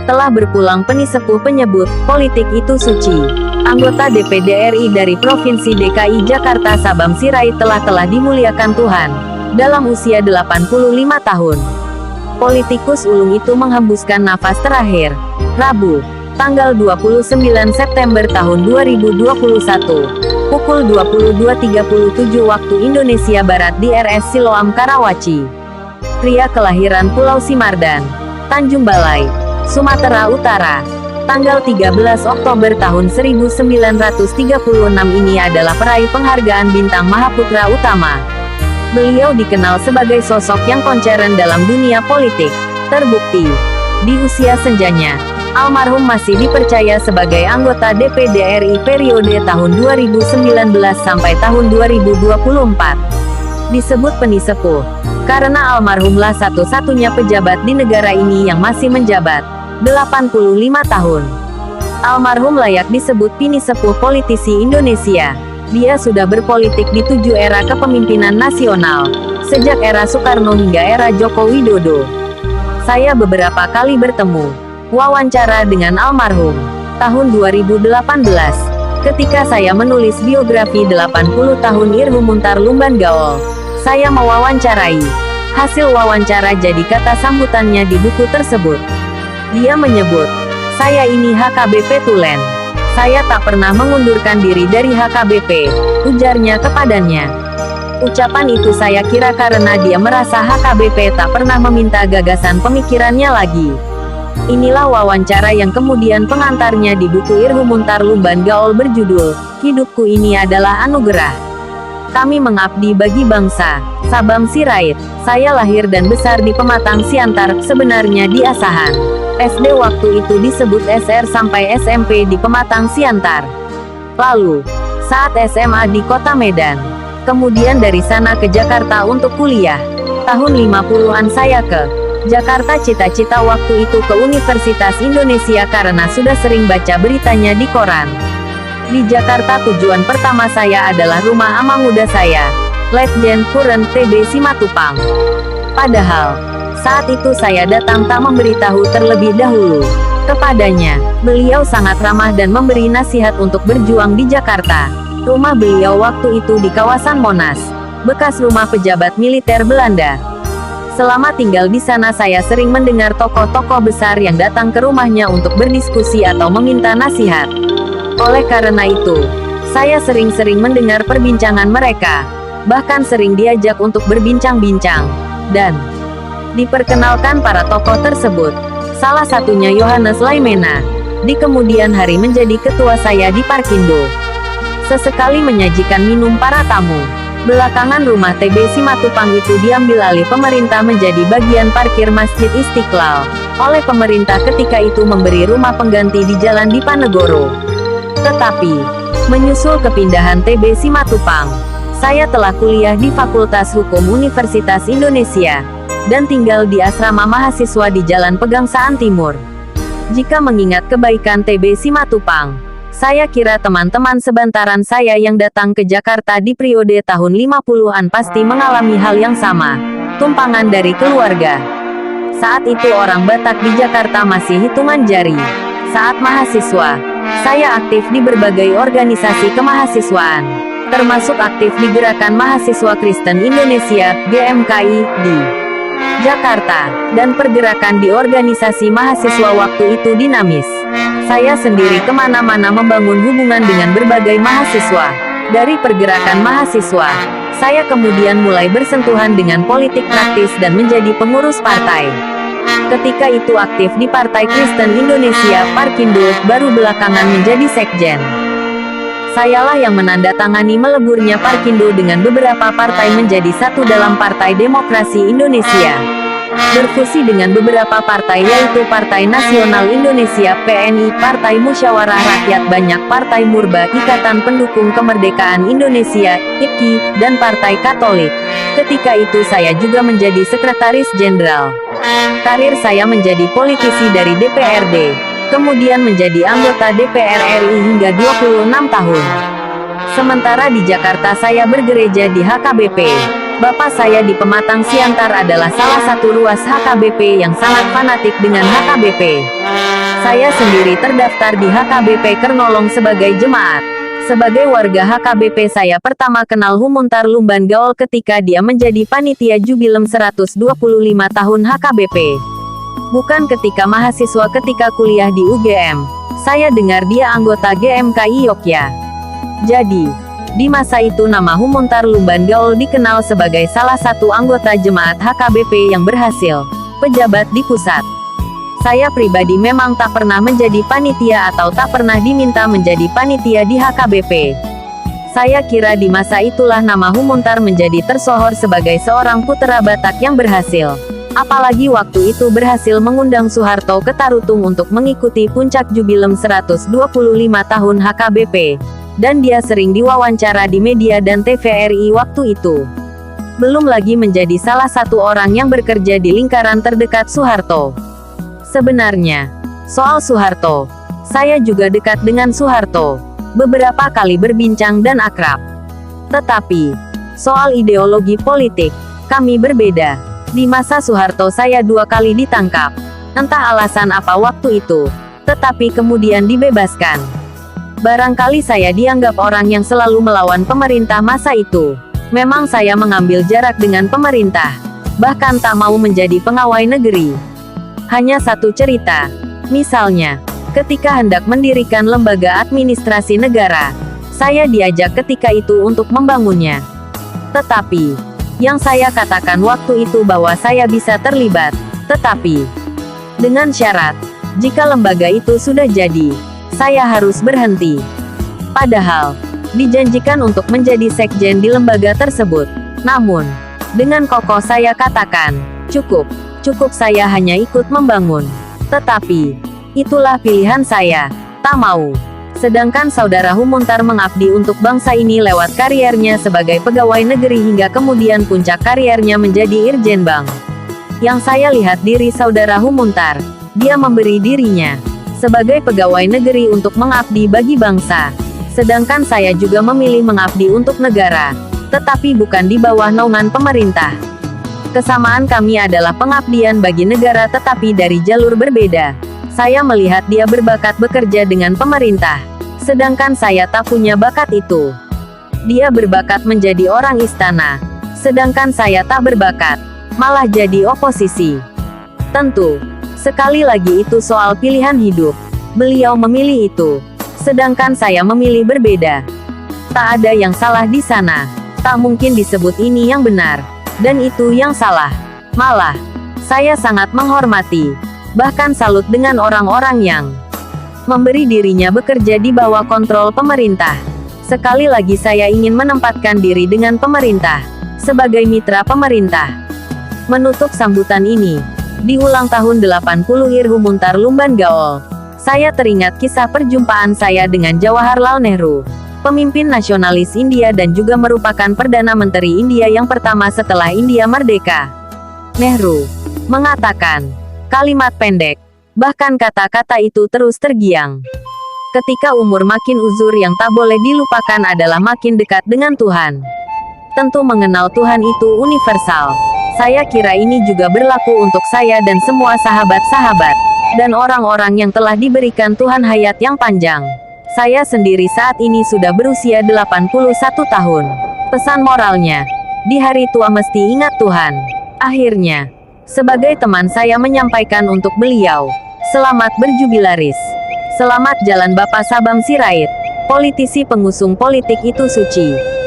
Setelah berpulang Penisepuh penyebut, politik itu suci. Anggota DPD RI dari Provinsi DKI Jakarta Sabam Sirait telah dimuliakan Tuhan. Dalam usia 85 tahun. Politikus ulung itu menghembuskan nafas terakhir. Rabu, tanggal 29 September tahun 2021. Pukul 22.37 waktu Indonesia Barat di RS Siloam Karawaci. Pria kelahiran Pulau Simardan, Tanjung Balai, Sumatera Utara. Tanggal 13 Oktober tahun 1936 ini adalah peraih penghargaan Bintang Mahaputra Utama. Beliau dikenal sebagai sosok yang konceren dalam dunia politik. Terbukti, di usia senjanya, almarhum masih dipercaya sebagai anggota DPD RI periode tahun 2019 sampai tahun 2024. Disebut Penisepuh, karena almarhumlah satu-satunya pejabat di negara ini yang masih menjabat, 85 tahun. Almarhum layak disebut Penisepuh politisi Indonesia. Dia sudah berpolitik di 7 era kepemimpinan nasional, sejak era Soekarno hingga era Joko Widodo. Saya beberapa kali bertemu, wawancara dengan almarhum, tahun 2018, ketika saya menulis biografi 80 tahun Irhumuntar Lumban Gaol. Saya mewawancarai. Hasil wawancara jadi kata sambutannya di buku tersebut. Dia menyebut, "Saya ini HKBP Tulen. Saya tak pernah mengundurkan diri dari HKBP," ujarnya kepadanya. Ucapan itu saya kira karena dia merasa HKBP tak pernah meminta gagasan pemikirannya lagi. Inilah wawancara yang kemudian pengantarnya di buku Irhumuntar Lumban Gaol berjudul, "Hidupku Ini Adalah Anugerah. Kami Mengabdi Bagi Bangsa." Sabam Sirait. Saya lahir dan besar di Pematang Siantar, sebenarnya di Asahan. SD waktu itu disebut SR sampai SMP di Pematang Siantar. Lalu, saat SMA di Kota Medan. Kemudian dari sana ke Jakarta untuk kuliah. Tahun 50-an saya ke Jakarta, cita-cita waktu itu ke Universitas Indonesia karena sudah sering baca beritanya di koran. Di Jakarta tujuan pertama saya adalah rumah ama muda saya, Letjen Purn TB Simatupang. Padahal, saat itu saya datang tak memberitahu terlebih dahulu kepadanya. Beliau sangat ramah dan memberi nasihat untuk berjuang di Jakarta. Rumah beliau waktu itu di kawasan Monas, bekas rumah pejabat militer Belanda. Selama tinggal di sana saya sering mendengar tokoh-tokoh besar yang datang ke rumahnya untuk berdiskusi atau meminta nasihat. Oleh karena itu, saya sering-sering mendengar perbincangan mereka, bahkan sering diajak untuk berbincang-bincang, dan diperkenalkan para tokoh tersebut. Salah satunya Yohanes Laimena, di kemudian hari menjadi ketua saya di Parkindo. Sesekali menyajikan minum para tamu. Belakangan rumah TB Simatupang itu diambil alih pemerintah menjadi bagian parkir Masjid Istiqlal. Oleh pemerintah ketika itu memberi rumah pengganti di Jalan Dipanegoro. Tetapi, menyusul kepindahan TB Simatupang, saya telah kuliah di Fakultas Hukum Universitas Indonesia, dan tinggal di asrama mahasiswa di Jalan Pegangsaan Timur. Jika mengingat kebaikan TB Simatupang, saya kira teman-teman sebantaran saya yang datang ke Jakarta di periode tahun 50-an pasti mengalami hal yang sama, tumpangan dari keluarga. Saat itu orang Batak di Jakarta masih hitungan jari. Saat mahasiswa, saya aktif di berbagai organisasi kemahasiswaan, termasuk aktif di Gerakan Mahasiswa Kristen Indonesia, GMKI, di Jakarta, dan pergerakan di organisasi mahasiswa waktu itu dinamis. Saya sendiri kemana-mana membangun hubungan dengan berbagai mahasiswa. Dari pergerakan mahasiswa, saya kemudian mulai bersentuhan dengan politik praktis dan menjadi pengurus partai. Ketika itu aktif di Partai Kristen Indonesia, Parkindo, baru belakangan menjadi sekjen. Sayalah yang menandatangani meleburnya Parkindo dengan beberapa partai menjadi satu dalam Partai Demokrasi Indonesia. Berfusi dengan beberapa partai yaitu Partai Nasional Indonesia (PNI), Partai Musyawarah Rakyat Banyak, Partai Murba, Ikatan Pendukung Kemerdekaan Indonesia (IPKI), dan Partai Katolik. Ketika itu saya juga menjadi Sekretaris Jenderal. Karir saya menjadi politisi dari DPRD, kemudian menjadi anggota DPR RI hingga 26 tahun. Sementara di Jakarta saya bergereja di HKBP. Bapak saya di Pematang Siantar adalah salah satu ruas HKBP yang sangat fanatik dengan HKBP. Saya sendiri terdaftar di HKBP Kernolong sebagai jemaat. Sebagai warga HKBP saya pertama kenal Humuntar Lumban Gaol ketika dia menjadi panitia jubilem 125 tahun HKBP. Bukan ketika mahasiswa ketika kuliah di UGM. Saya dengar dia anggota GMKI Yogyakarta. Jadi, di masa itu nama Humuntar Lumban Gaol dikenal sebagai salah satu anggota jemaat HKBP yang berhasil, pejabat di pusat. Saya pribadi memang tak pernah menjadi panitia atau tak pernah diminta menjadi panitia di HKBP. Saya kira di masa itulah nama Humuntar menjadi tersohor sebagai seorang putera Batak yang berhasil. Apalagi waktu itu berhasil mengundang Soeharto ke Tarutung untuk mengikuti puncak jubilem 125 tahun HKBP. Dan dia sering diwawancara di media dan TVRI waktu itu. Belum lagi menjadi salah satu orang yang bekerja di lingkaran terdekat Soeharto. Sebenarnya, soal Soeharto, saya juga dekat dengan Soeharto. Beberapa kali berbincang dan akrab. Tetapi, soal ideologi politik, kami berbeda. Di masa Soeharto saya 2 kali ditangkap. Entah alasan apa waktu itu, tetapi kemudian dibebaskan. Barangkali saya dianggap orang yang selalu melawan pemerintah masa itu. Memang saya mengambil jarak dengan pemerintah. Bahkan tak mau menjadi pegawai negeri. Hanya satu cerita. Misalnya, ketika hendak mendirikan lembaga administrasi negara, saya diajak ketika itu untuk membangunnya. Tetapi, yang saya katakan waktu itu bahwa saya bisa terlibat. Tetapi, dengan syarat, jika lembaga itu sudah jadi, saya harus berhenti. Padahal, dijanjikan untuk menjadi sekjen di lembaga tersebut. Namun, dengan kokoh saya katakan, cukup saya hanya ikut membangun. Tetapi, itulah pilihan saya, tak mau. Sedangkan saudara Humuntar mengabdi untuk bangsa ini lewat kariernya sebagai pegawai negeri hingga kemudian puncak kariernya menjadi Irjen Bank. Yang saya lihat diri saudara Humuntar, dia memberi dirinya sebagai pegawai negeri untuk mengabdi bagi bangsa. Sedangkan saya juga memilih mengabdi untuk negara, tetapi bukan di bawah naungan pemerintah. Kesamaan kami adalah pengabdian bagi negara tetapi dari jalur berbeda. Saya melihat dia berbakat bekerja dengan pemerintah. Sedangkan saya tak punya bakat itu. Dia berbakat menjadi orang istana. Sedangkan saya tak berbakat. Malah jadi oposisi. Tentu, sekali lagi itu soal pilihan hidup. Beliau memilih itu. Sedangkan saya memilih berbeda. Tak ada yang salah di sana. Tak mungkin disebut ini yang benar. Dan itu yang salah. Malah, saya sangat menghormati, bahkan salut dengan orang-orang yang memberi dirinya bekerja di bawah kontrol pemerintah. Sekali lagi saya ingin menempatkan diri dengan pemerintah, sebagai mitra pemerintah. Menutup sambutan ini, di ulang tahun 80 Ir Humuntar Lumban Gaol, saya teringat kisah perjumpaan saya dengan Jawaharlal Nehru, pemimpin nasionalis India dan juga merupakan Perdana Menteri India yang pertama setelah India merdeka. Nehru mengatakan kalimat pendek, bahkan kata-kata itu terus tergiang. Ketika umur makin uzur yang tak boleh dilupakan adalah makin dekat dengan Tuhan. Tentu mengenal Tuhan itu universal. Saya kira ini juga berlaku untuk saya dan semua sahabat-sahabat, dan orang-orang yang telah diberikan Tuhan hayat yang panjang. Saya sendiri saat ini sudah berusia 81 tahun. Pesan moralnya, di hari tua mesti ingat Tuhan. Akhirnya, sebagai teman saya menyampaikan untuk beliau, selamat berjubilaris. Selamat jalan Bapak Sabam Sirait. Politisi pengusung politik itu suci.